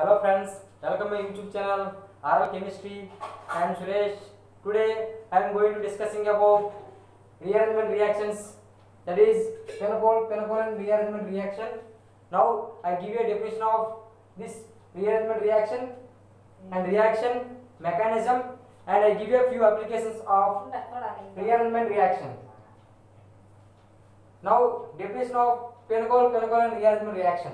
Hello friends, welcome my YouTube channel RL Chemistry. I am Suresh. Today I am going to discussing about rearrangement reactions, that is phenol rearrangement reaction. Now I give you a definition of this rearrangement reaction and reaction mechanism, and I give you a few applications of rearrangement reaction. Now definition of phenol rearrangement reaction.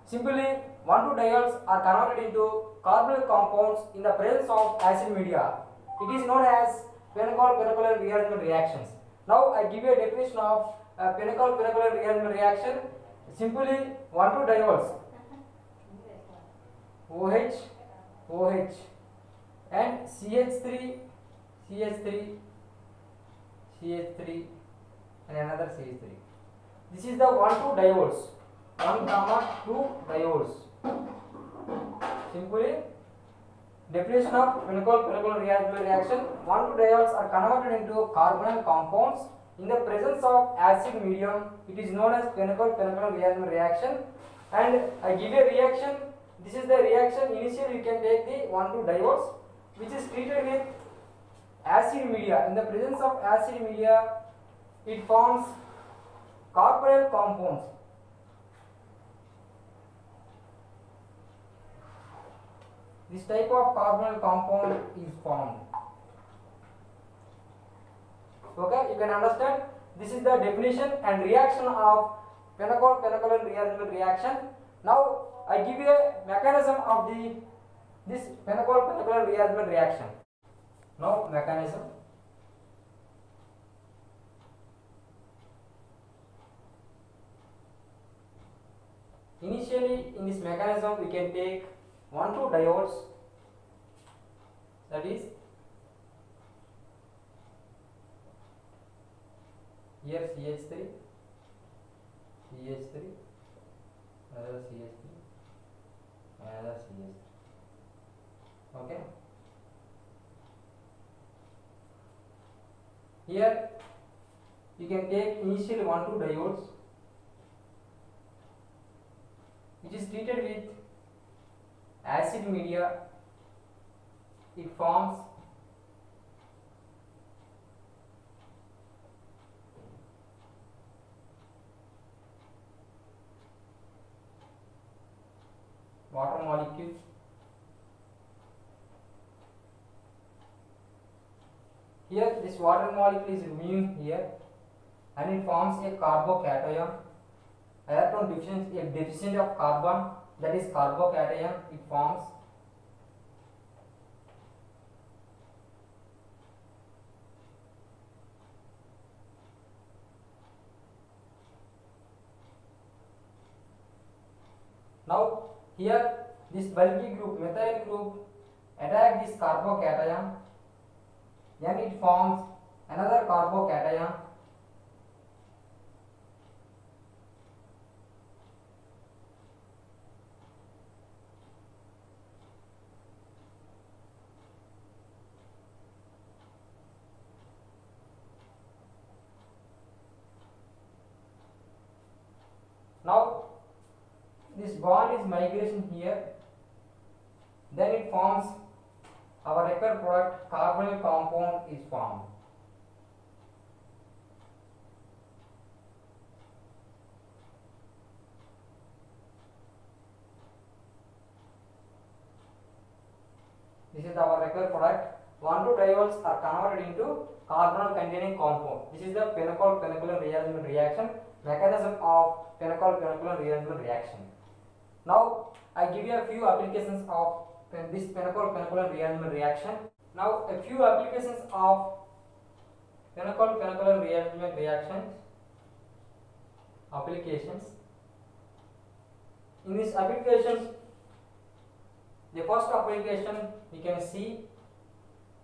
Simply, 1,2 diols are converted into carbonyl compounds in the presence of acid media. It is known as phenol rearrangement reactions. Now, I give you a definition of phenol rearrangement reaction. Simply, 1,2 diols OH and CH3 and another CH3. This is the 1,2 diols. 1,2 diols. Simply, definition of phenol rearrangement reaction: 1,2 diols are converted into carbonyl compounds in the presence of acid medium. It is known as phenol rearrangement reaction. And I give a reaction. This is the reaction. Initially, you can take the 1,2 diols, which is treated with acid media. In the presence of acid media, it forms carbonyl compounds. This type of carbonyl compound is formed. Okay, you can understand. This is the definition and reaction of phenol rearrangement reaction. Now, I give you a mechanism of this phenol rearrangement reaction. Now, mechanism. Initially, in this mechanism, we can take 1,2 diols, that is here CH3, another CH3, another CH3. Okay. Here you can take initially 1,2 diols, which is treated with acid media. It forms water molecule. Here this water molecule is remaining here, and it forms a carbocation. Electron deficient of carbon, that is carbocation. It forms now. Here this bulky group, methyl group, attack this carbocation, then it forms another carbocation. Now, this bond is migration here, then it forms our required product, carbonyl compound is formed. This is our required product. 1,2 diols are converted into carbonyl containing compound. This is the phenol rearrangement reaction, mechanism of phenol rearrangement reaction. Now, I give you a few applications of this phenol rearrangement reaction. Now, a few applications of phenol rearrangement reactions. Applications. In these applications, the first application we can see.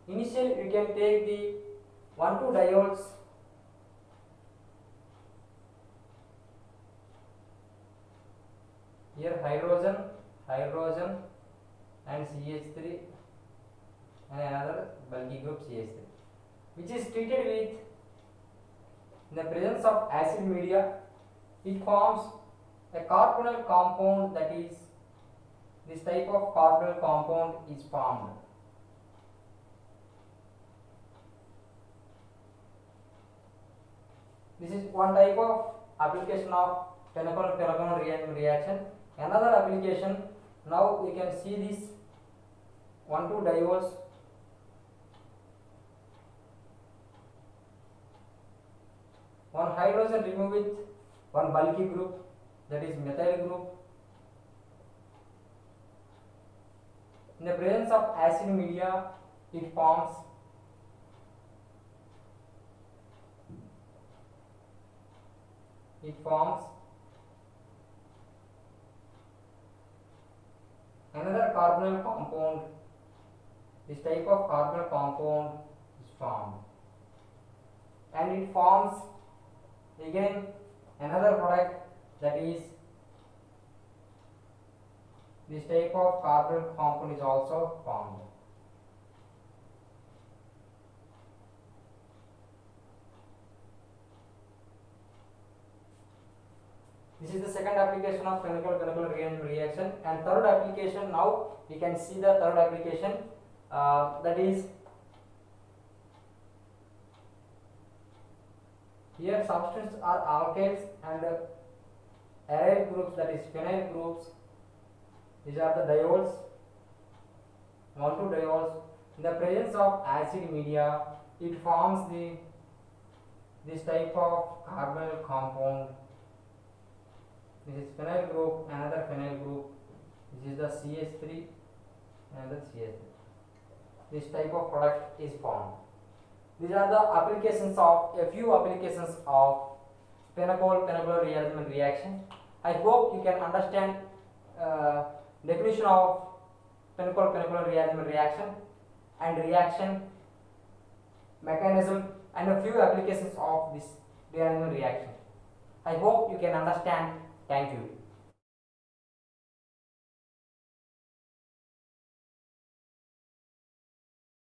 Initially, we can take the 1,2 diols. Here hydrogen and CH3 and another bulky group CH3, which is treated with, in the presence of acid media, it forms a carbonyl compound, that is this type of carbonyl compound is formed. This is one type of application of phenol-phenol reaction. Another application, now we can see this 1,2-diols. One hydrogen remove with one bulky group, that is methyl group. In the presence of acid media, it forms another carbonyl compound. This type of carbonyl compound is formed, and it forms again another product, that is this type of carbonyl compound is also formed. This is the second application of phenol-phenol reaction, and third application, now we can see the third application, that is here substances are alkyls and aryl groups, that is phenyl groups. These are the diols, 1,2-diols. In the presence of acid media, it forms this type of carbonyl compound. This is phenyl group, another phenyl group. This is the CH3, another CH3. This type of product is formed. These are the applications of a few applications of phenol-phenol reaction. I hope you can understand definition of phenol-phenol reaction and reaction mechanism and a few applications of this reaction. I hope you can understand. Thank you.